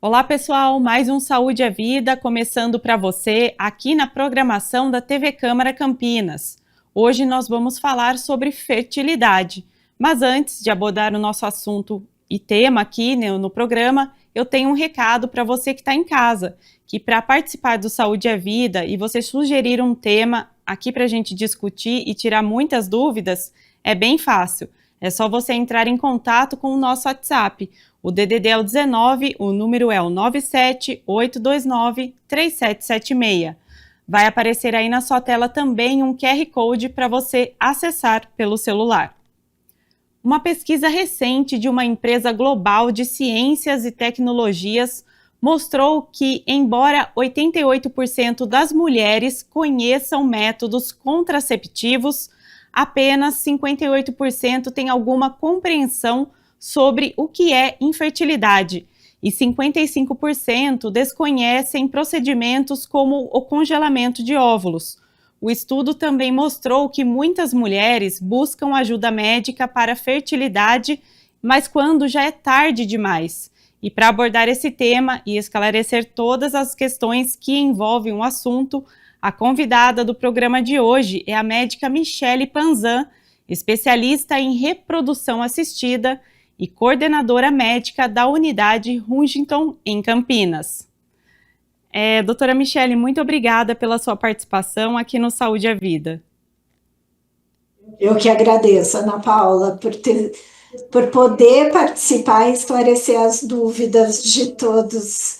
Olá, pessoal! Mais um Saúde é Vida começando para você aqui na programação da TV Câmara Campinas. Hoje nós vamos falar sobre fertilidade, mas antes de abordar o nosso assunto e tema aqui no programa, eu tenho um recado para você que está em casa, que para participar do Saúde é Vida e você sugerir um tema aqui para a gente discutir e tirar muitas dúvidas, é bem fácil. É só você entrar em contato com o nosso WhatsApp. O DDD é o 19, o número é o 978293776. Vai aparecer aí na sua tela também um QR Code para você acessar pelo celular. Uma pesquisa recente de uma empresa global de ciências e tecnologias mostrou que, embora 88% das mulheres conheçam métodos contraceptivos, apenas 58% têm alguma compreensão sobre o que é infertilidade e 55% desconhecem procedimentos como o congelamento de óvulos. O estudo também mostrou que muitas mulheres buscam ajuda médica para fertilidade, mas quando já é tarde demais. E para abordar esse tema e esclarecer todas as questões que envolvem o assunto, a convidada do programa de hoje é a médica Michele Panzan, especialista em reprodução assistida e coordenadora médica da unidade Huntington, em Campinas. Doutora Michele, muito obrigada pela sua participação aqui no Saúde é Vida. Eu que agradeço, Ana Paula, por poder participar e esclarecer as dúvidas de todos.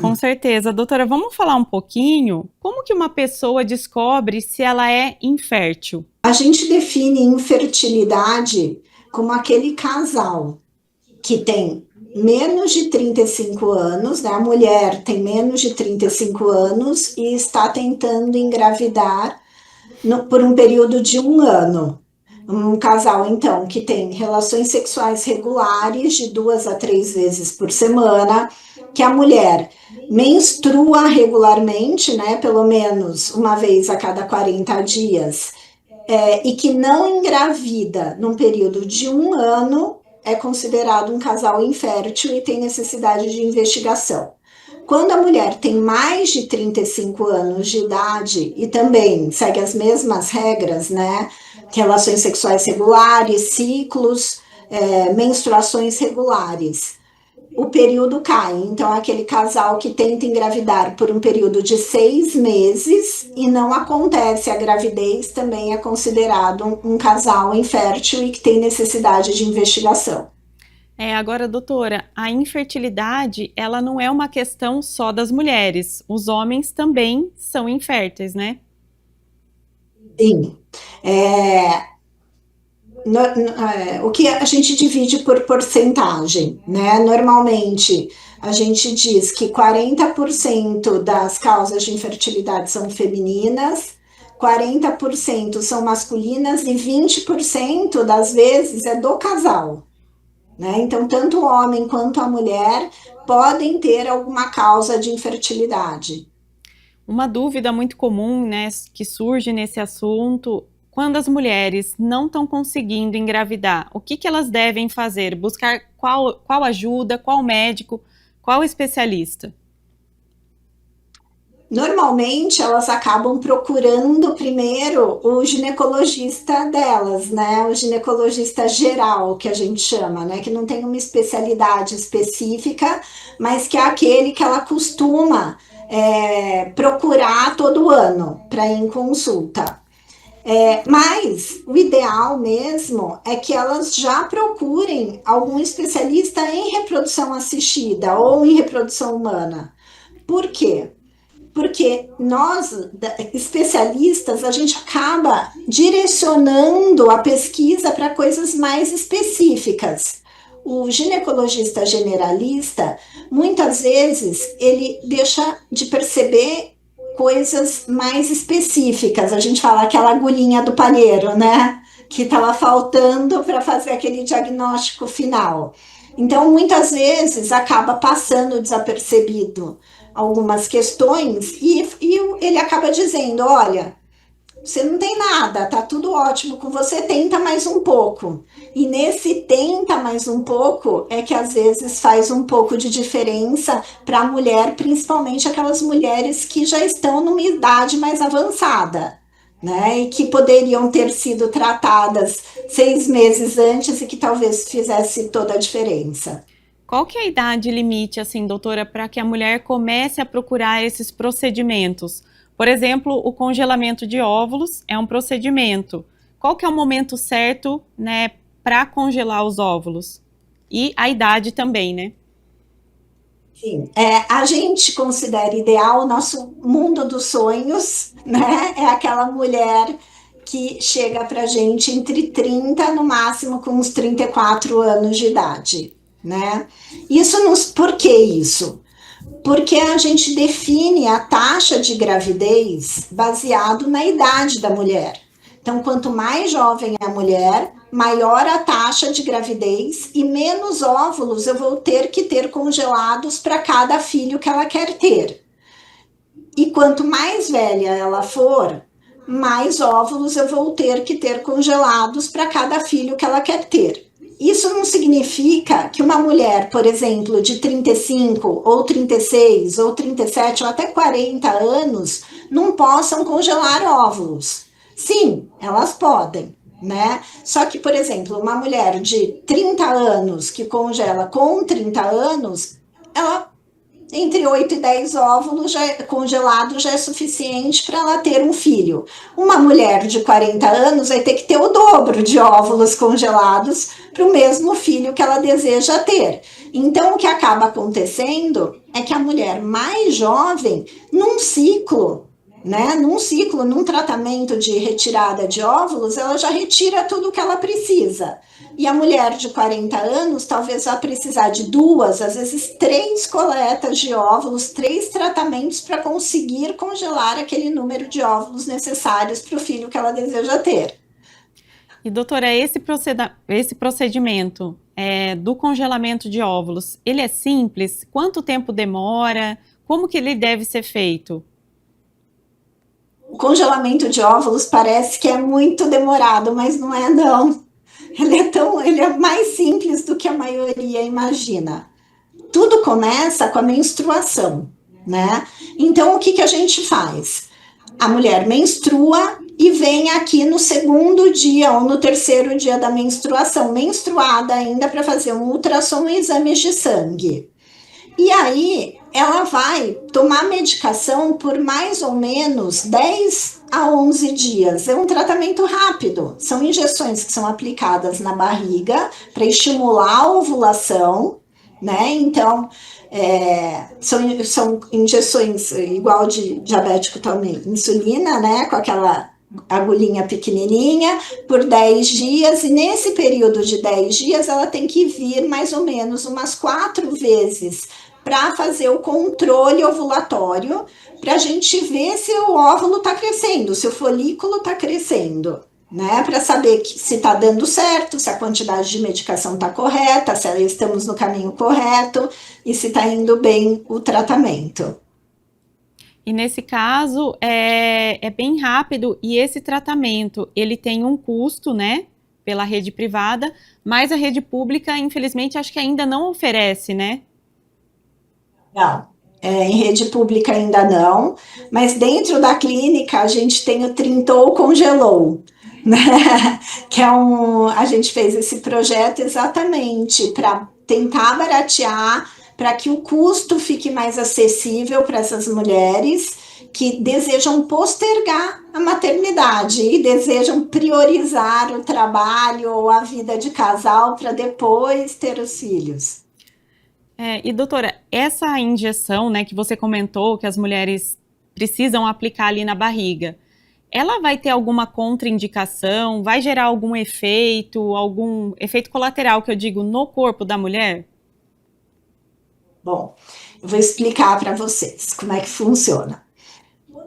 Com certeza. Doutora, vamos falar um pouquinho como que uma pessoa descobre se ela é infértil? A gente define infertilidade como aquele casal que tem menos de 35 anos, né? A mulher tem menos de 35 anos e está tentando engravidar por um período de 1 ano. Um casal, então, que tem relações sexuais regulares de 2 a 3 vezes por semana, que a mulher menstrua regularmente, né, pelo menos uma vez a cada 40 dias, e que não engravida num período de 1 ano, é considerado um casal infértil e tem necessidade de investigação. Quando a mulher tem mais de 35 anos de idade e também segue as mesmas regras, né? Relações sexuais regulares, ciclos, menstruações regulares, o período cai. Então, aquele casal que tenta engravidar por um período de 6 meses e não acontece a gravidez também é considerado um casal infértil e que tem necessidade de investigação. Agora, doutora, a infertilidade, ela não é uma questão só das mulheres. Os homens também são inférteis, né? Sim. O que a gente divide por porcentagem, né? Normalmente, a gente diz que 40% das causas de infertilidade são femininas, 40% são masculinas e 20% das vezes é do casal. Né? Então, tanto o homem quanto a mulher podem ter alguma causa de infertilidade. Uma dúvida muito comum, né, que surge nesse assunto, quando as mulheres não estão conseguindo engravidar, o que elas devem fazer? Buscar qual ajuda, qual médico, qual especialista? Normalmente elas acabam procurando primeiro o ginecologista delas, né? O ginecologista geral, que a gente chama, né? Que não tem uma especialidade específica, mas que é aquele que ela costuma procurar todo ano para ir em consulta. Mas o ideal mesmo é que elas já procurem algum especialista em reprodução assistida ou em reprodução humana. Por quê? Porque nós, especialistas, a gente acaba direcionando a pesquisa para coisas mais específicas. O ginecologista generalista, muitas vezes, ele deixa de perceber coisas mais específicas. A gente fala aquela agulhinha do palheiro, né? Que estava faltando para fazer aquele diagnóstico final. Então, muitas vezes, acaba passando desapercebido algumas questões e ele acaba dizendo, olha, você não tem nada, tá tudo ótimo com você, tenta mais um pouco. E nesse tenta mais um pouco é que às vezes faz um pouco de diferença para a mulher, principalmente aquelas mulheres que já estão numa idade mais avançada, né? E que poderiam ter sido tratadas 6 meses antes e que talvez fizesse toda a diferença. Qual que é a idade limite, assim, doutora, para que a mulher comece a procurar esses procedimentos? Por exemplo, o congelamento de óvulos é um procedimento. Qual que é o momento certo, né, para congelar os óvulos? E a idade também, né? Sim, a gente considera ideal o nosso mundo dos sonhos, né? É aquela mulher que chega para gente entre 30 no máximo, com uns 34 anos de idade, né? Por que isso? Porque a gente define a taxa de gravidez baseado na idade da mulher. Então, quanto mais jovem a mulher, maior a taxa de gravidez e menos óvulos eu vou ter que ter congelados para cada filho que ela quer ter. E quanto mais velha ela for, mais óvulos eu vou ter que ter congelados para cada filho que ela quer ter. Isso não significa que uma mulher, por exemplo, de 35 ou 36 ou 37 ou até 40 anos não possam congelar óvulos. Sim, elas podem, né? Só que, por exemplo, uma mulher de 30 anos que congela com 30 anos, ela entre 8 e 10 óvulos congelados já é suficiente para ela ter um filho. Uma mulher de 40 anos vai ter que ter o dobro de óvulos congelados para o mesmo filho que ela deseja ter. Então, o que acaba acontecendo é que a mulher mais jovem, num ciclo, né, num tratamento de retirada de óvulos, ela já retira tudo o que ela precisa. E a mulher de 40 anos talvez vá precisar de 2, às vezes 3 coletas de óvulos, 3 tratamentos para conseguir congelar aquele número de óvulos necessários para o filho que ela deseja ter. E, doutora, esse procedimento do congelamento de óvulos, ele é simples? Quanto tempo demora? Como que ele deve ser feito? O congelamento de óvulos parece que é muito demorado, mas não é não. Ele é mais simples do que a maioria imagina. Tudo começa com a menstruação, né? Então, o que, que a gente faz? A mulher menstrua e vem aqui no segundo dia ou no terceiro dia da menstruação, menstruada ainda, para fazer um ultrassom e exames de sangue. E aí, ela vai tomar medicação por mais ou menos 10 a 11 dias. É um tratamento rápido. São injeções que são aplicadas na barriga para estimular a ovulação, né? Então, são injeções igual de diabético também, insulina, né? Com aquela agulhinha pequenininha por 10 dias, e nesse período de 10 dias ela tem que vir mais ou menos umas 4 vezes para fazer o controle ovulatório, para a gente ver se o óvulo está crescendo, se o folículo está crescendo, né? Para saber se está dando certo, se a quantidade de medicação está correta, se estamos no caminho correto e se está indo bem o tratamento. E nesse caso, é bem rápido, e esse tratamento, ele tem um custo, né, pela rede privada, mas a rede pública, infelizmente, acho que ainda não oferece, né? Não, em rede pública ainda não, mas dentro da clínica a gente tem o Trintou Congelou, né? Que é a gente fez esse projeto exatamente para tentar baratear, para que o custo fique mais acessível para essas mulheres que desejam postergar a maternidade e desejam priorizar o trabalho ou a vida de casal para depois ter os filhos. E doutora, essa injeção, né, que você comentou, que as mulheres precisam aplicar ali na barriga, ela vai ter alguma contraindicação? Vai gerar algum efeito colateral, que eu digo, no corpo da mulher? Bom, eu vou explicar para vocês como é que funciona.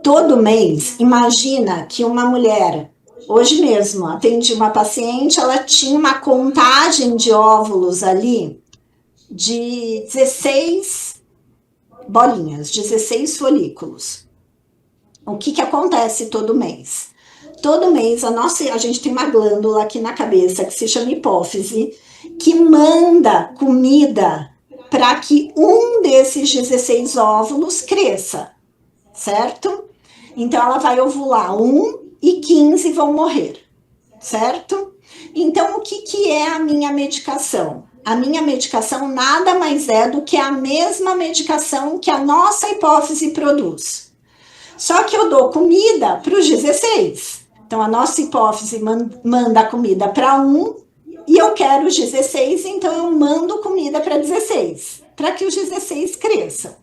Todo mês, imagina que uma mulher, hoje mesmo, atendi uma paciente, ela tinha uma contagem de óvulos ali de 16 bolinhas, 16 folículos. O que, que acontece todo mês? Todo mês a gente tem uma glândula aqui na cabeça que se chama hipófise, que manda comida para que um desses 16 óvulos cresça, certo? Então ela vai ovular e 15 vão morrer, certo? Então o que é a minha medicação? A minha medicação nada mais é do que a mesma medicação que a nossa hipófise produz. Só que eu dou comida para os 16. Então a nossa hipófise manda comida para e eu quero os 16, então eu mando comida para 16, para que os 16 cresçam.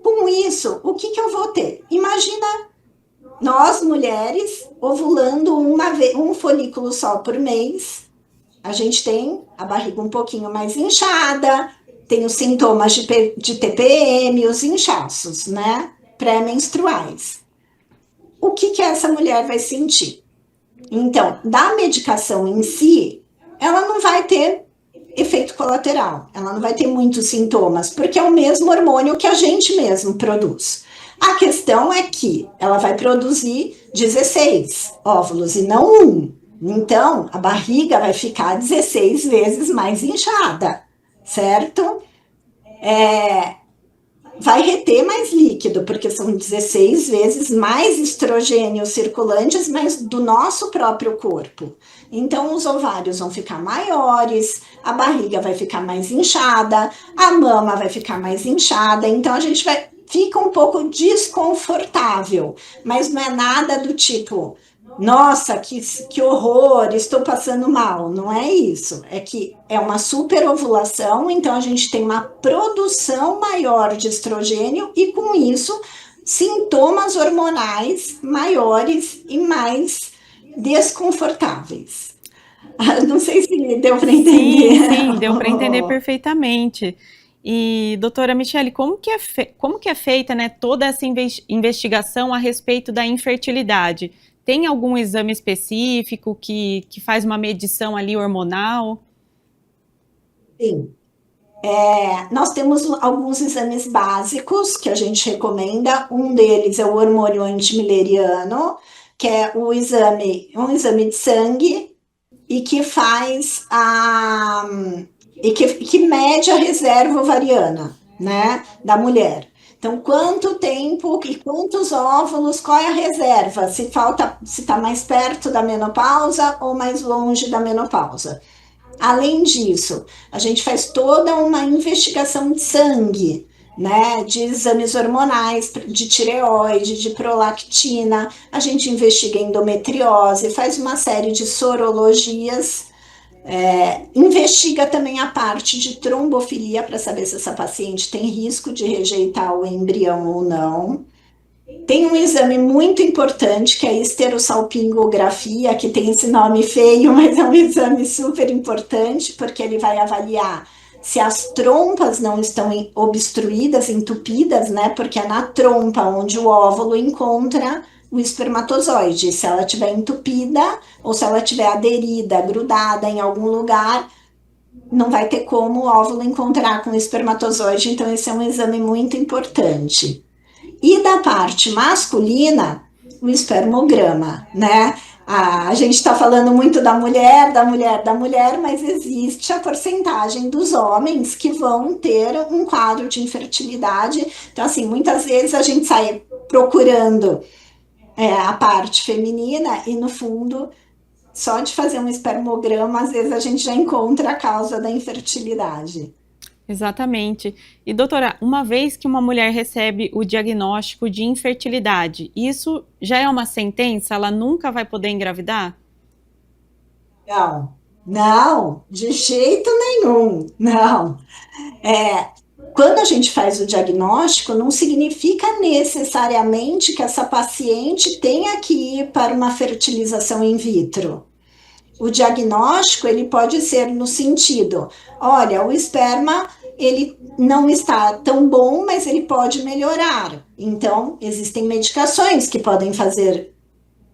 Com isso, o que eu vou ter? Imagina nós, mulheres, ovulando um folículo só por mês. A gente tem a barriga um pouquinho mais inchada, tem os sintomas de TPM, os inchaços, né? Pré-menstruais. O que essa mulher vai sentir? Então, da medicação em si, ela não vai ter efeito colateral, ela não vai ter muitos sintomas, porque é o mesmo hormônio que a gente mesmo produz. A questão é que ela vai produzir 16 óvulos e não 1. Então, a barriga vai ficar 16 vezes mais inchada, certo? Vai reter mais líquido, porque são 16 vezes mais estrogênio circulantes, mas do nosso próprio corpo. Então, os ovários vão ficar maiores, a barriga vai ficar mais inchada, a mama vai ficar mais inchada, então a gente fica um pouco desconfortável, mas não é nada do tipo, nossa, que horror, estou passando mal. Não é isso. É que é uma superovulação, então a gente tem uma produção maior de estrogênio e, com isso, sintomas hormonais maiores e mais desconfortáveis. Não sei se deu para entender. Sim, deu para entender perfeitamente. E, doutora Michele, como que é feita, né, toda essa investigação a respeito da infertilidade? Tem algum exame específico que faz uma medição ali hormonal? Sim. Nós temos alguns exames básicos que a gente recomenda. Um deles é o hormônio antimileriano, que é um exame de sangue e que faz que mede a reserva ovariana, né, da mulher. Então, quanto tempo e quantos óvulos, qual é a reserva? Se está mais perto da menopausa ou mais longe da menopausa. Além disso, a gente faz toda uma investigação de sangue, né, de exames hormonais, de tireoide, de prolactina, a gente investiga endometriose, faz uma série de sorologias, investiga também a parte de trombofilia para saber se essa paciente tem risco de rejeitar o embrião ou não. Tem um exame muito importante que é a esterossalpingografia, que tem esse nome feio, mas é um exame super importante, porque ele vai avaliar se as trompas não estão obstruídas, entupidas, né? Porque é na trompa onde o óvulo encontra o espermatozoide. Se ela estiver entupida ou se ela estiver aderida, grudada em algum lugar, não vai ter como o óvulo encontrar com o espermatozoide. Então, esse é um exame muito importante. E da parte masculina, o espermograma, né? A gente está falando muito da mulher, mas existe a porcentagem dos homens que vão ter um quadro de infertilidade. Então, assim, muitas vezes a gente sai procurando a parte feminina e, no fundo, só de fazer um espermograma, às vezes a gente já encontra a causa da infertilidade. Exatamente. E, doutora, uma vez que uma mulher recebe o diagnóstico de infertilidade, isso já é uma sentença? Ela nunca vai poder engravidar? Não, de jeito nenhum, não. Quando a gente faz o diagnóstico, não significa necessariamente que essa paciente tenha que ir para uma fertilização in vitro. O diagnóstico, ele pode ser no sentido, olha, o esperma, ele não está tão bom, mas ele pode melhorar. Então, existem medicações que podem fazer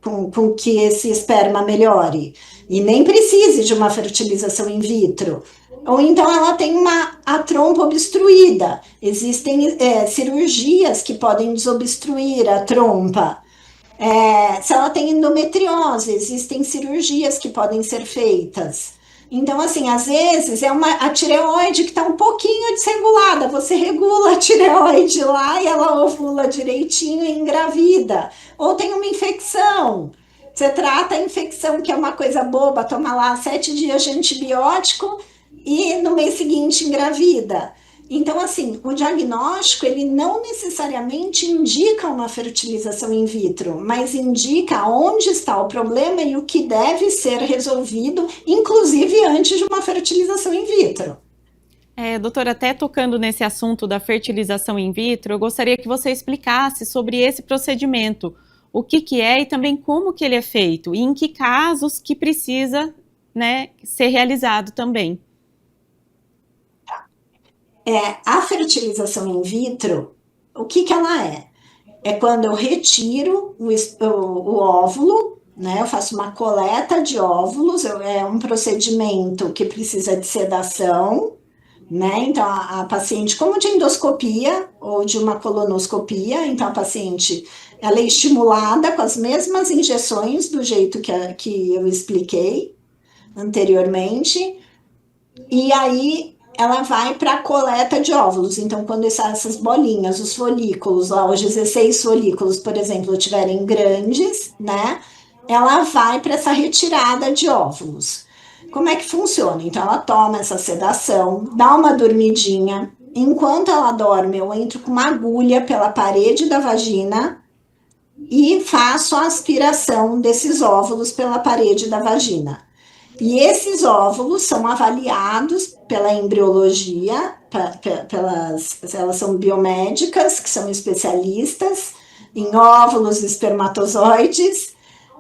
com que esse esperma melhore. E nem precise de uma fertilização in vitro. Ou então ela tem a trompa obstruída. Existem cirurgias que podem desobstruir a trompa. Se ela tem endometriose, existem cirurgias que podem ser feitas. Então, assim, às vezes a tireoide que está um pouquinho desregulada, você regula a tireoide lá e ela ovula direitinho e engravida. Ou tem uma infecção, você trata a infecção, que é uma coisa boba, toma lá 7 dias de antibiótico e no mês seguinte engravida. Então, assim, o diagnóstico, ele não necessariamente indica uma fertilização in vitro, mas indica onde está o problema e o que deve ser resolvido, inclusive antes de uma fertilização in vitro. Doutora, até tocando nesse assunto da fertilização in vitro, eu gostaria que você explicasse sobre esse procedimento, o que é e também como que ele é feito, e em que casos que precisa, né, ser realizado também. A fertilização in vitro, o que ela é? É quando eu retiro o óvulo, né? Eu faço uma coleta de óvulos, é um procedimento que precisa de sedação, né? Então, a paciente, como de endoscopia ou de uma colonoscopia, então a paciente, ela é estimulada com as mesmas injeções do jeito que eu expliquei anteriormente, e aí ela vai para a coleta de óvulos. Então, quando essas bolinhas, os folículos, lá, os 16 folículos, por exemplo, estiverem grandes, né? Ela vai para essa retirada de óvulos. Como é que funciona? Então, ela toma essa sedação, dá uma dormidinha. Enquanto ela dorme, eu entro com uma agulha pela parede da vagina e faço a aspiração desses óvulos pela parede da vagina. E esses óvulos são avaliados pela embriologia, elas são biomédicas, que são especialistas em óvulos e espermatozoides.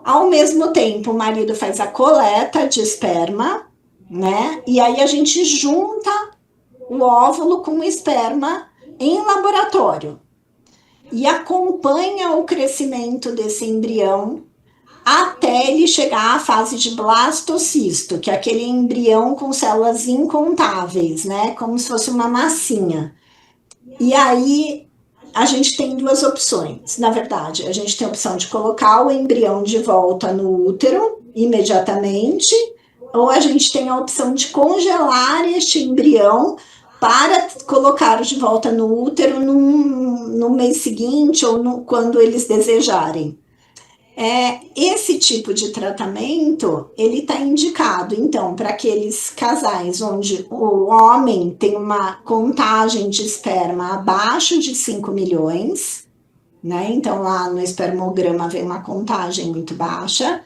Ao mesmo tempo, o marido faz a coleta de esperma, né? E aí a gente junta o óvulo com o esperma em laboratório e acompanha o crescimento desse embrião até ele chegar à fase de blastocisto, que é aquele embrião com células incontáveis, né? Como se fosse uma massinha. E aí a gente tem duas opções, na verdade. A gente tem a opção de colocar o embrião de volta no útero imediatamente, ou a gente tem a opção de congelar este embrião para colocar de volta no útero no mês seguinte ou quando eles desejarem. Esse tipo de tratamento, ele está indicado, então, para aqueles casais onde o homem tem uma contagem de esperma abaixo de 5 milhões, né? Então, lá no espermograma vem uma contagem muito baixa.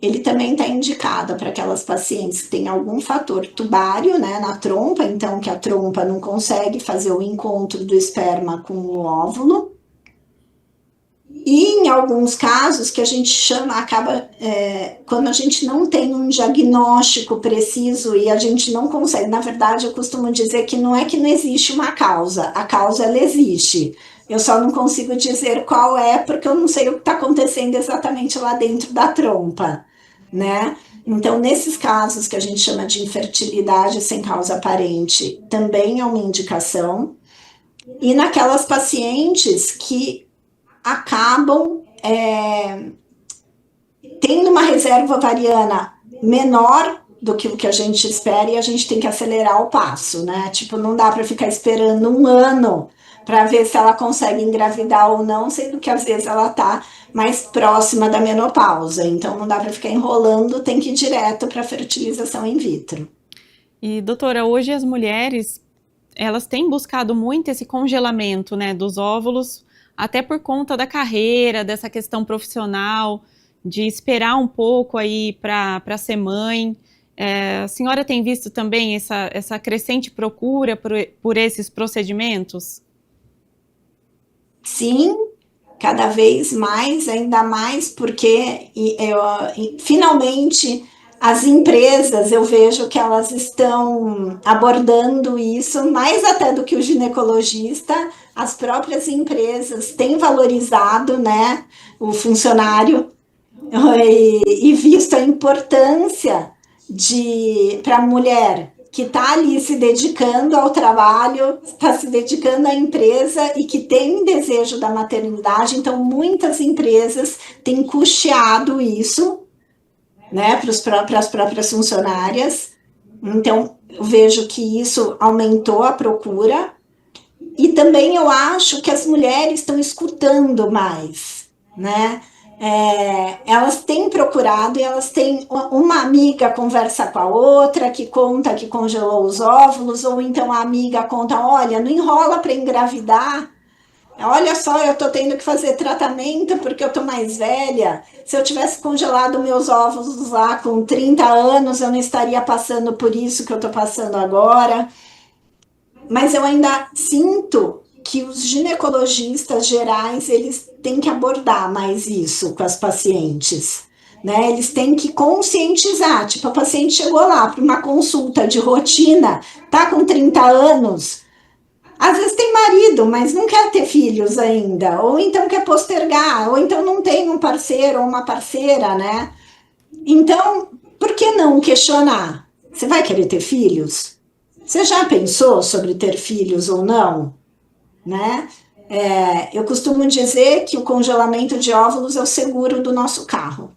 Ele também está indicado para aquelas pacientes que têm algum fator tubário, né, na trompa, então que a trompa não consegue fazer o encontro do esperma com o óvulo. E em alguns casos que a gente chama, quando a gente não tem um diagnóstico preciso e a gente não consegue, na verdade eu costumo dizer que não é que não existe uma causa, a causa ela existe, eu só não consigo dizer qual é porque eu não sei o que está acontecendo exatamente lá dentro da trompa, né? Então, nesses casos que a gente chama de infertilidade sem causa aparente, também é uma indicação. E naquelas pacientes que acabam tendo uma reserva ovariana menor do que o que a gente espera e a gente tem que acelerar o passo, né? Tipo, não dá para ficar esperando um ano para ver se ela consegue engravidar ou não, sendo que às vezes ela está mais próxima da menopausa. Então, não dá para ficar enrolando, tem que ir direto para a fertilização in vitro. E, doutora, hoje as mulheres, elas têm buscado muito esse congelamento, né, dos óvulos, até por conta da carreira, dessa questão profissional, de esperar um pouco aí para ser mãe. A senhora tem visto também essa crescente procura por esses procedimentos? Sim, cada vez mais, ainda mais porque finalmente as empresas, eu vejo que elas estão abordando isso mais até do que o ginecologista. As próprias empresas têm valorizado, né, o funcionário e visto a importância para a mulher que está ali se dedicando ao trabalho, está se dedicando à empresa e que tem desejo da maternidade. Então, muitas empresas têm custeado isso, né, para as próprias funcionárias. Então, eu vejo que isso aumentou a procura. E também eu acho que as mulheres estão escutando mais, né? Elas têm procurado e elas têm uma amiga conversa com a outra que conta que congelou os óvulos, ou então a amiga conta, olha, não enrola para engravidar, olha só, eu estou tendo que fazer tratamento porque eu estou mais velha, se eu tivesse congelado meus óvulos lá com 30 anos, eu não estaria passando por isso que eu estou passando agora. Mas eu ainda sinto que os ginecologistas gerais, eles têm que abordar mais isso com as pacientes, né? Eles têm que conscientizar, tipo, a paciente chegou lá para uma consulta de rotina, tá com 30 anos, às vezes tem marido, mas não quer ter filhos ainda, ou então quer postergar, ou então não tem um parceiro ou uma parceira, né? Então, por que não questionar? Você vai querer ter filhos? Você já pensou sobre ter filhos ou não? Né? Eu costumo dizer que o congelamento de óvulos é o seguro do nosso carro.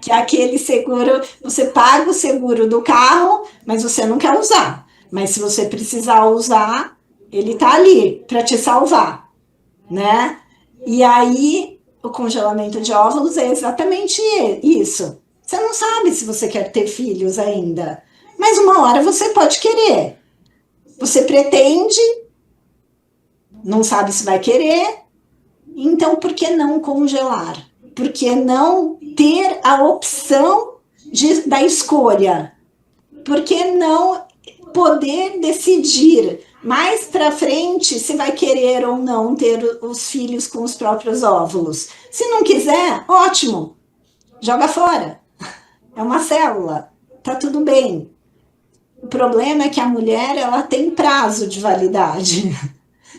Que é aquele seguro, você paga o seguro do carro, mas você não quer usar. Mas se você precisar usar, ele está ali para te salvar, né? E aí, o congelamento de óvulos é exatamente isso. Você não sabe se você quer ter filhos ainda, mas uma hora você pode querer. Você pretende, não sabe se vai querer, então por que não congelar? Por que não ter a opção da escolha? Por que não poder decidir mais para frente se vai querer ou não ter os filhos com os próprios óvulos? Se não quiser, ótimo, joga fora. É uma célula, tá tudo bem. O problema é que a mulher, ela tem prazo de validade.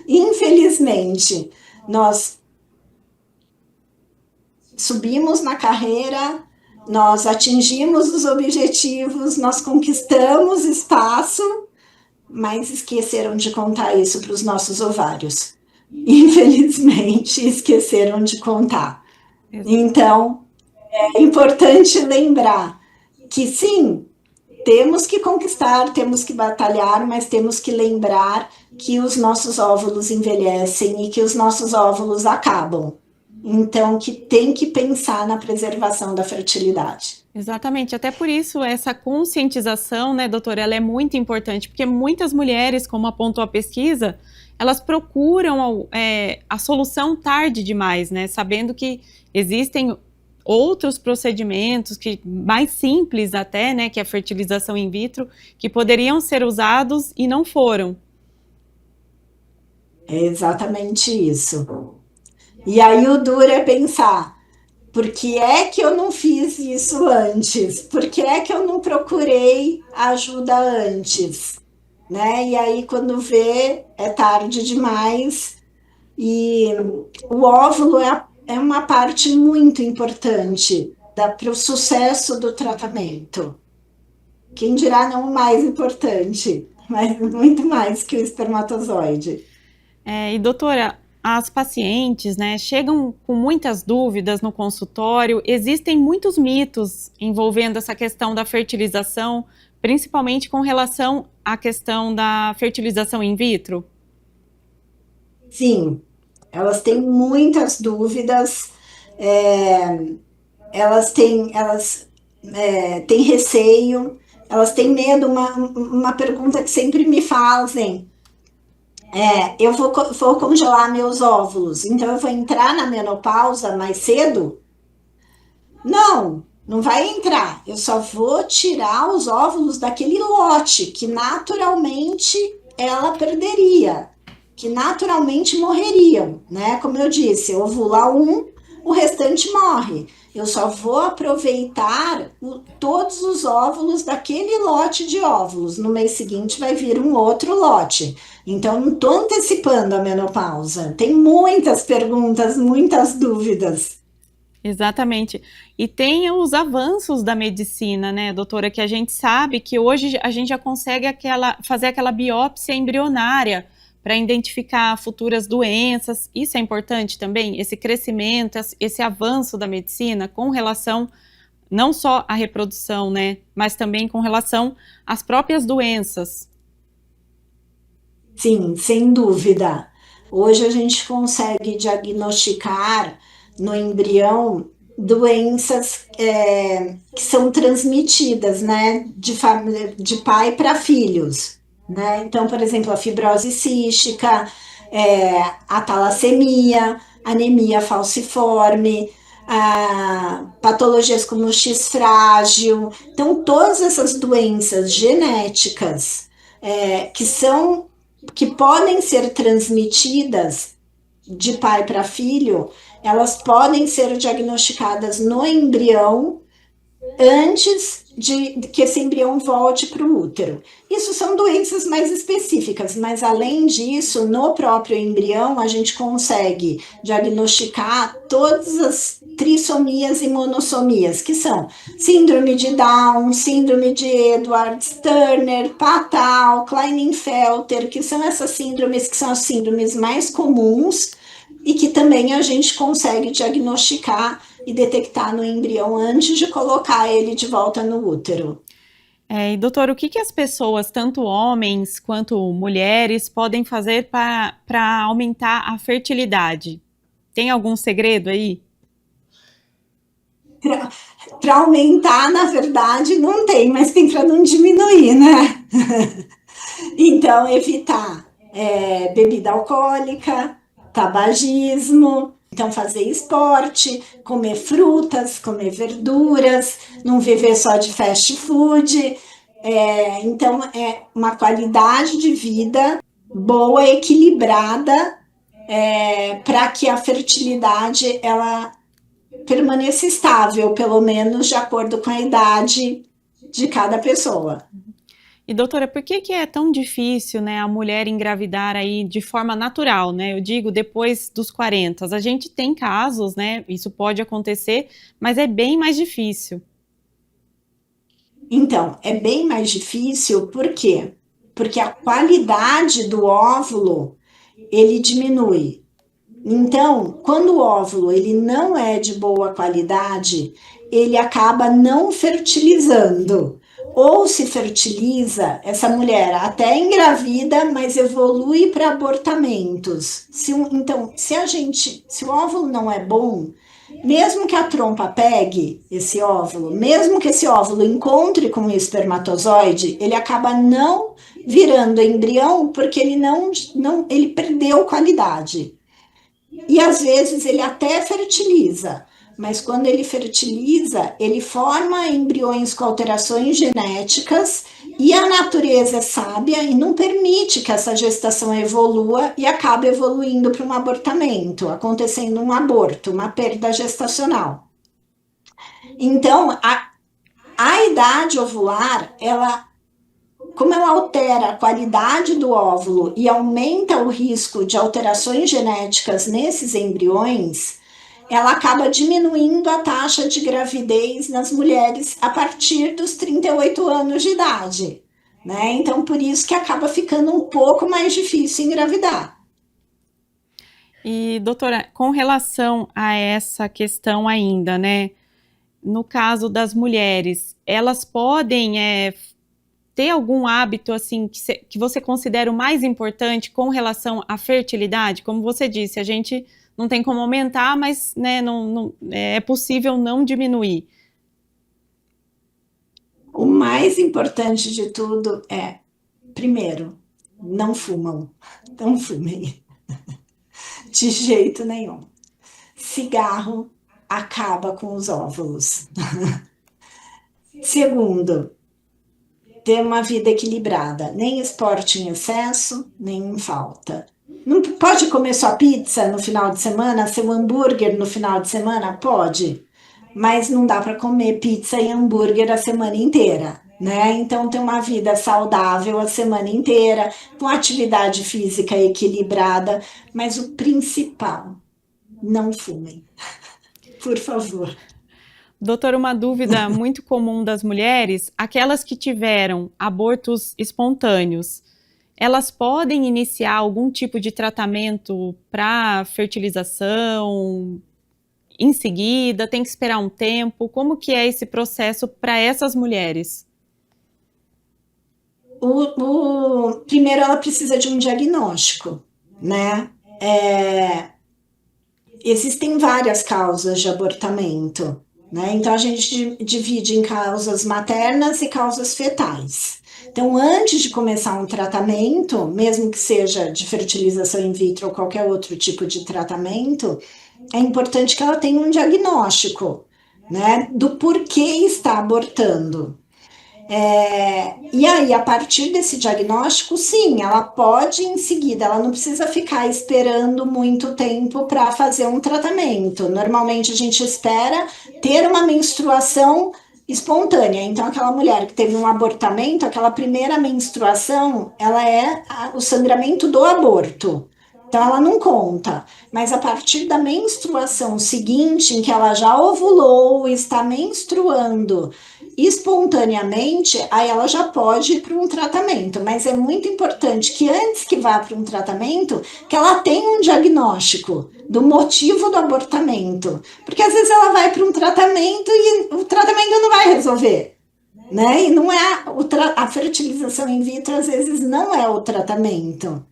Infelizmente, nós subimos na carreira, nós atingimos os objetivos, nós conquistamos espaço, mas esqueceram de contar isso para os nossos ovários. Infelizmente, esqueceram de contar. Então, é importante lembrar que sim, temos que conquistar, temos que batalhar, mas temos que lembrar que os nossos óvulos envelhecem e que os nossos óvulos acabam. Então, que tem que pensar na preservação da fertilidade. Exatamente, até por isso essa conscientização, né, doutora, ela é muito importante, porque muitas mulheres, como apontou a pesquisa, elas procuram a solução tarde demais, né, sabendo que existem outros procedimentos que mais simples até, né, que a fertilização in vitro, que poderiam ser usados e não foram. É exatamente isso. E aí o duro é pensar, por que é que eu não fiz isso antes? Por que é que eu não procurei ajuda antes? Né? E aí quando vê, é tarde demais. E o óvulo é uma parte muito importante para o sucesso do tratamento. Quem dirá não o mais importante, mas muito mais que o espermatozoide. E doutora, as pacientes, né, chegam com muitas dúvidas no consultório, existem muitos mitos envolvendo essa questão da fertilização, principalmente com relação à questão da fertilização in vitro? Sim, elas têm muitas dúvidas, elas têm receio, elas têm medo. Uma pergunta que sempre me fazem eu vou congelar meus óvulos, então eu vou entrar na menopausa mais cedo? Não, não vai entrar. Eu só vou tirar os óvulos daquele lote que naturalmente ela perderia, que naturalmente morreriam, né? Como eu disse, ovula um, o restante morre. Eu só vou aproveitar todos os óvulos daquele lote de óvulos. No mês seguinte vai vir um outro lote. Então, não estou antecipando a menopausa. Tem muitas perguntas, muitas dúvidas. Exatamente. E tem os avanços da medicina, né, doutora, que a gente sabe que hoje a gente já consegue fazer aquela biópsia embrionária para identificar futuras doenças. Isso é importante também, esse crescimento, esse avanço da medicina com relação não só à reprodução, né, mas também com relação às próprias doenças. Sim, sem dúvida. Hoje a gente consegue diagnosticar no embrião doenças que são transmitidas, né, de pai para filhos, né? Então, por exemplo, a fibrose cística, a talassemia, anemia falciforme, patologias como o X frágil. Então, todas essas doenças genéticas que são que podem ser transmitidas de pai para filho, elas podem ser diagnosticadas no embrião antes de que esse embrião volte para o útero. Isso são doenças mais específicas, mas além disso, no próprio embrião, a gente consegue diagnosticar todas as trissomias e monossomias, que são síndrome de Down, síndrome de Edwards, Turner, Patau, Klinefelter, que são essas síndromes que são as síndromes mais comuns e que também a gente consegue diagnosticar e detectar no embrião antes de colocar ele de volta no útero. E doutor, o que as pessoas, tanto homens quanto mulheres, podem fazer para aumentar a fertilidade? Tem algum segredo aí? Para aumentar, na verdade, não tem, mas tem para não diminuir, né? Então, evitar bebida alcoólica, tabagismo, então fazer esporte, comer frutas, comer verduras, não viver só de fast food. Então, é uma qualidade de vida boa, equilibrada, para que a fertilidade ela permaneça estável, pelo menos de acordo com a idade de cada pessoa. E doutora, por que é tão difícil, né, a mulher engravidar aí de forma natural, né? Eu digo depois dos 40. A gente tem casos, né? Isso pode acontecer, mas é bem mais difícil. Então, é bem mais difícil, por quê? Porque a qualidade do óvulo, ele diminui. Então, quando o óvulo ele não é de boa qualidade, ele acaba não fertilizando. Ou se fertiliza, essa mulher até engravida, mas evolui para abortamentos. Então, se o óvulo não é bom, mesmo que a trompa pegue esse óvulo, mesmo que esse óvulo encontre com o espermatozoide, ele acaba não virando embrião porque ele perdeu qualidade. E às vezes ele até fertiliza, mas quando ele fertiliza, ele forma embriões com alterações genéticas e a natureza é sábia e não permite que essa gestação evolua e acabe evoluindo para um abortamento, acontecendo um aborto, uma perda gestacional. Então, a idade ovular, como ela altera a qualidade do óvulo e aumenta o risco de alterações genéticas nesses embriões, ela acaba diminuindo a taxa de gravidez nas mulheres a partir dos 38 anos de idade, né? Então, por isso que acaba ficando um pouco mais difícil engravidar. E, doutora, com relação a essa questão ainda, né? No caso das mulheres, elas podem ter algum hábito assim que você considera o mais importante com relação à fertilidade? Como você disse, a gente não tem como aumentar, mas né, não, é possível não diminuir. O mais importante de tudo é, primeiro, não fumam, não fumem, de jeito nenhum. Cigarro acaba com os óvulos. Segundo, ter uma vida equilibrada, nem esporte em excesso, nem em falta. Não pode comer só pizza no final de semana, seu hambúrguer no final de semana? Pode, mas não dá para comer pizza e hambúrguer a semana inteira, né? Então, ter uma vida saudável a semana inteira, com atividade física equilibrada, mas o principal, não fumem. por favor. Doutora, uma dúvida muito comum das mulheres, aquelas que tiveram abortos espontâneos, elas podem iniciar algum tipo de tratamento para fertilização em seguida? Tem que esperar um tempo? Como que é esse processo para essas mulheres? Primeiro, ela precisa de um diagnóstico, né? Existem várias causas de abortamento, né? Então, a gente divide em causas maternas e causas fetais. Então, antes de começar um tratamento, mesmo que seja de fertilização in vitro ou qualquer outro tipo de tratamento, é importante que ela tenha um diagnóstico, né, do porquê está abortando. E aí, a partir desse diagnóstico, sim, ela pode em seguida, ela não precisa ficar esperando muito tempo para fazer um tratamento. Normalmente a gente espera ter uma menstruação espontânea. Então, aquela mulher que teve um abortamento, aquela primeira menstruação, ela é o sangramento do aborto. Então, ela não conta. Mas a partir da menstruação seguinte, em que ela já ovulou, está menstruando espontaneamente, aí ela já pode ir para um tratamento, mas é muito importante que antes que vá para um tratamento, que ela tenha um diagnóstico do motivo do abortamento, porque às vezes ela vai para um tratamento e o tratamento não vai resolver, né? E não é a fertilização in vitro às vezes não é o tratamento.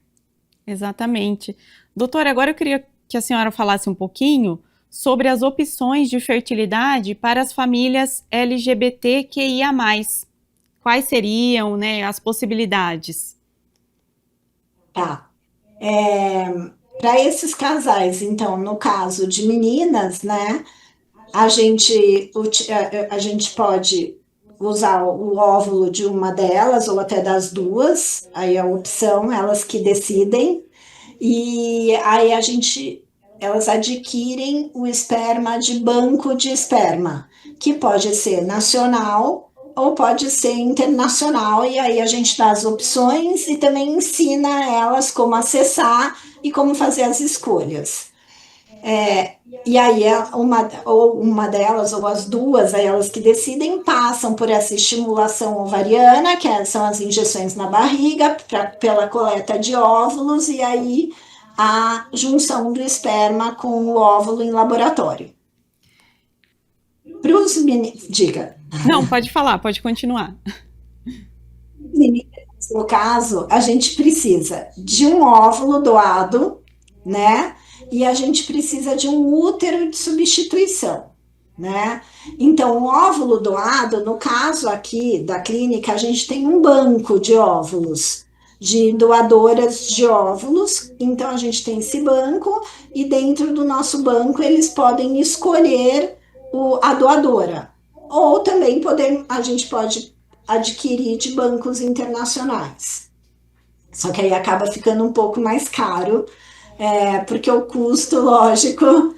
Exatamente. Doutora, agora eu queria que a senhora falasse um pouquinho sobre as opções de fertilidade para as famílias LGBTQIA+. Quais seriam, né, as possibilidades? Tá. Para esses casais, então, no caso de meninas, né, a gente pode usar o óvulo de uma delas ou até das duas, aí é a opção, elas que decidem, e aí elas adquirem o esperma de banco de esperma, que pode ser nacional ou pode ser internacional, e aí a gente dá as opções e também ensina elas como acessar e como fazer as escolhas. E aí uma delas ou as duas, aí elas que decidem, passam por essa estimulação ovariana, são as injeções na barriga, pela coleta de óvulos, e aí a junção do esperma com o óvulo em laboratório. Para os meninos, diga. Não, pode falar, pode continuar. No caso, a gente precisa de um óvulo doado, né? E a gente precisa de um útero de substituição, né? Então, o óvulo doado, no caso aqui da clínica, a gente tem um banco de óvulos, de doadoras de óvulos. Então, a gente tem esse banco e dentro do nosso banco eles podem escolher a doadora. Ou também a gente pode adquirir de bancos internacionais. Só que aí acaba ficando um pouco mais caro, porque o custo, lógico,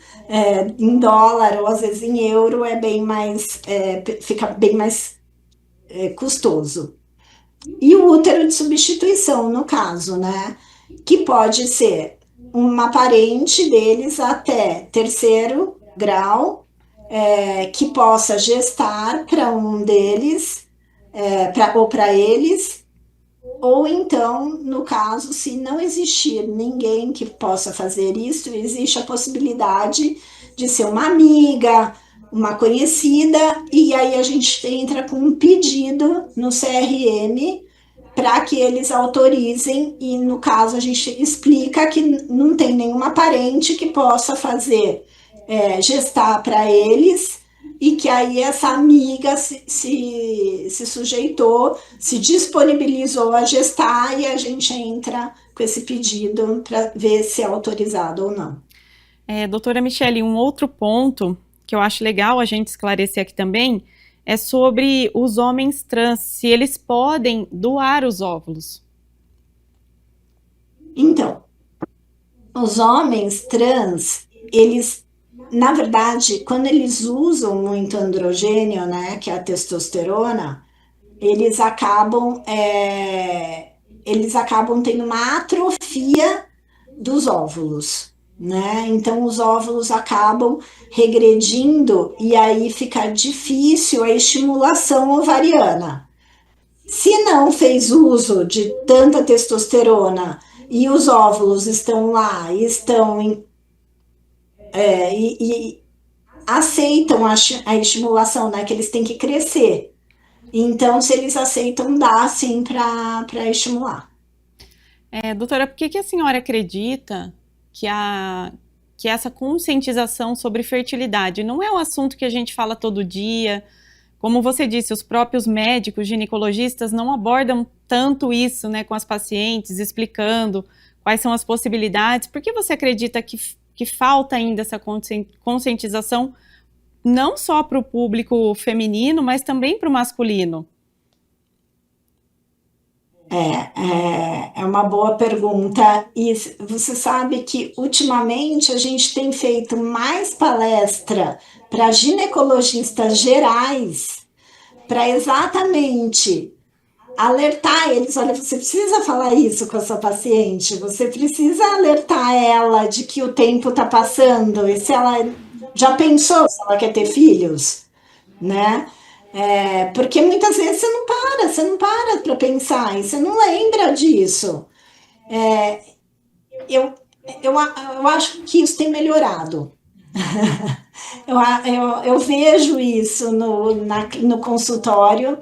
em dólar ou às vezes em euro fica bem mais custoso. E o útero de substituição, no caso, né? Que pode ser uma parente deles até terceiro grau, que possa gestar para um deles, ou para eles, ou então, no caso, se não existir ninguém que possa fazer isso, existe a possibilidade de ser uma amiga, uma conhecida, e aí a gente entra com um pedido no CRM para que eles autorizem, e no caso a gente explica que não tem nenhuma parente que possa fazer gestar para eles, e que aí essa amiga se sujeitou, se disponibilizou a gestar, e a gente entra com esse pedido para ver se é autorizado ou não. Doutora Michele, um outro ponto que eu acho legal a gente esclarecer aqui também é sobre os homens trans, se eles podem doar os óvulos. Então, os homens trans, eles, na verdade, quando eles usam muito androgênio, né, que é a testosterona, eles acabam, eles acabam tendo uma atrofia dos óvulos. né? Então os óvulos acabam regredindo e aí fica difícil a estimulação ovariana. Se não fez uso de tanta testosterona e os óvulos estão lá, e aceitam a estimulação, né? Que eles têm que crescer. Então, se eles aceitam, dá sim para estimular. Doutora, por que a senhora acredita que, que essa conscientização sobre fertilidade não é um assunto que a gente fala todo dia? Como você disse, os próprios médicos, ginecologistas não abordam tanto isso, né, com as pacientes, explicando quais são as possibilidades. Por que você acredita que falta ainda essa conscientização, não só para o público feminino, mas também para o masculino? É uma boa pergunta. E você sabe que ultimamente a gente tem feito mais palestra para ginecologistas gerais, para exatamente alertar eles, olha, você precisa falar isso com a sua paciente, você precisa alertar ela de que o tempo está passando, e se ela já pensou se ela quer ter filhos, né? Porque muitas vezes você não para pensar, e você não lembra disso. Eu, eu acho que isso tem melhorado. Eu vejo isso no consultório.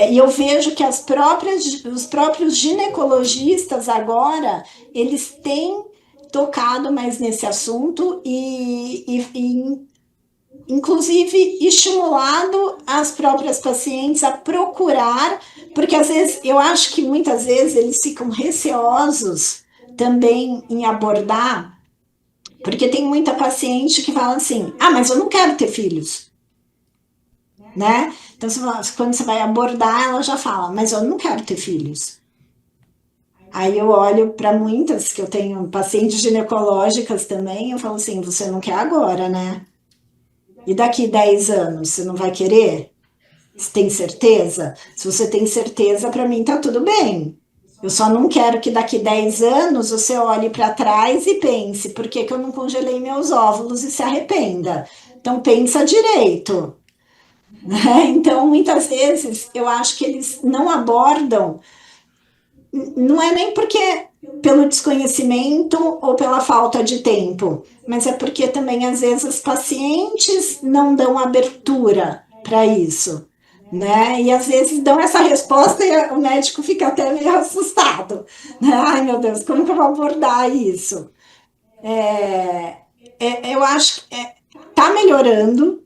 E eu vejo que os próprios ginecologistas agora, eles têm tocado mais nesse assunto e inclusive estimulado as próprias pacientes a procurar, porque às vezes, eu acho que muitas vezes eles ficam receosos também em abordar, porque tem muita paciente que fala assim, ah, mas eu não quero ter filhos, né? Então, quando você vai abordar, ela já fala, mas eu não quero ter filhos. Aí eu olho para muitas, que eu tenho pacientes ginecológicas também, eu falo assim, você não quer agora, né? E daqui 10 anos, você não vai querer? Você tem certeza? Se você tem certeza, para mim tá tudo bem. Eu só não quero que daqui 10 anos você olhe para trás e pense, por que que eu não congelei meus óvulos e se arrependa? Então pensa direito. Né? Então, muitas vezes, eu acho que eles não abordam, não é nem porque pelo desconhecimento ou pela falta de tempo, mas é porque também, às vezes, os pacientes não dão abertura para isso. Né? E às vezes dão essa resposta e o médico fica até meio assustado. Né? Ai, meu Deus, como que eu vou abordar isso? Eu acho que está melhorando,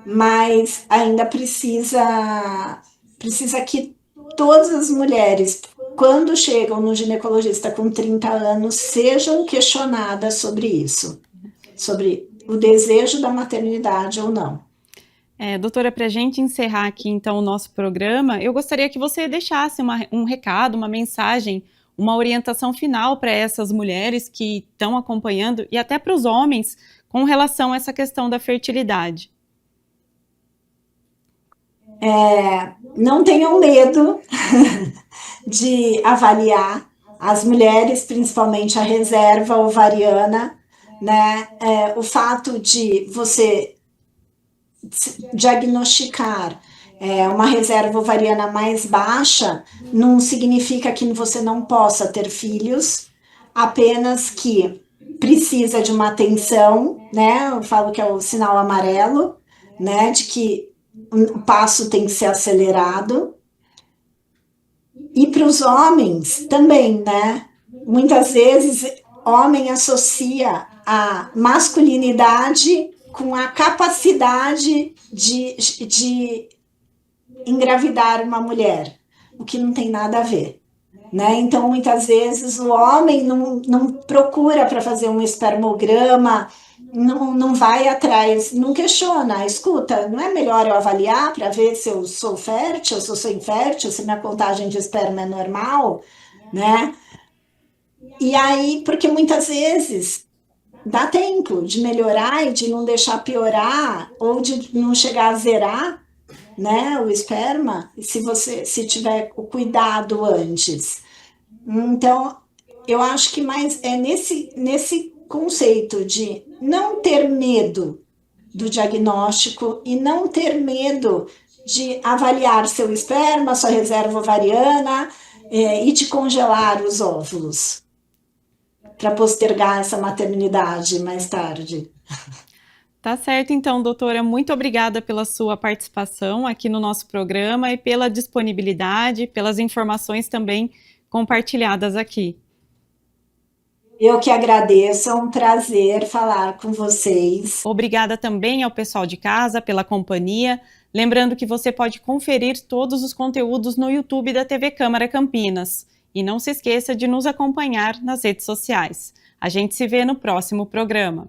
mas ainda precisa que todas as mulheres, quando chegam no ginecologista com 30 anos, sejam questionadas sobre isso, sobre o desejo da maternidade ou não. Doutora, para a gente encerrar aqui então o nosso programa, eu gostaria que você deixasse um recado, uma mensagem, uma orientação final para essas mulheres que estão acompanhando e até para os homens com relação a essa questão da fertilidade. Não tenham medo de avaliar as mulheres, principalmente a reserva ovariana, né? O fato de você diagnosticar uma reserva ovariana mais baixa não significa que você não possa ter filhos, apenas que precisa de uma atenção, né? Eu falo que é o sinal amarelo, né? De que o passo tem que ser acelerado. E para os homens também, né? Muitas vezes, homem associa a masculinidade com a capacidade de engravidar uma mulher, o que não tem nada a ver. Né? Então, muitas vezes, o homem não procura para fazer um espermograma, não vai atrás, não questiona, escuta, não é melhor eu avaliar para ver se eu sou fértil, se eu sou infértil, se minha contagem de esperma é normal, né? E aí, porque muitas vezes dá tempo de melhorar e de não deixar piorar ou de não chegar a zerar, né, o esperma, se tiver o cuidado antes. Então, Eu acho que mais é nesse conceito de não ter medo do diagnóstico e não ter medo de avaliar seu esperma, sua reserva ovariana, e de congelar os óvulos para postergar essa maternidade mais tarde. Tá certo, então, doutora, muito obrigada pela sua participação aqui no nosso programa e pela disponibilidade, pelas informações também compartilhadas aqui. Eu que agradeço, é um prazer falar com vocês. Obrigada também ao pessoal de casa pela companhia. Lembrando que você pode conferir todos os conteúdos no YouTube da TV Câmara Campinas. E não se esqueça de nos acompanhar nas redes sociais. A gente se vê no próximo programa.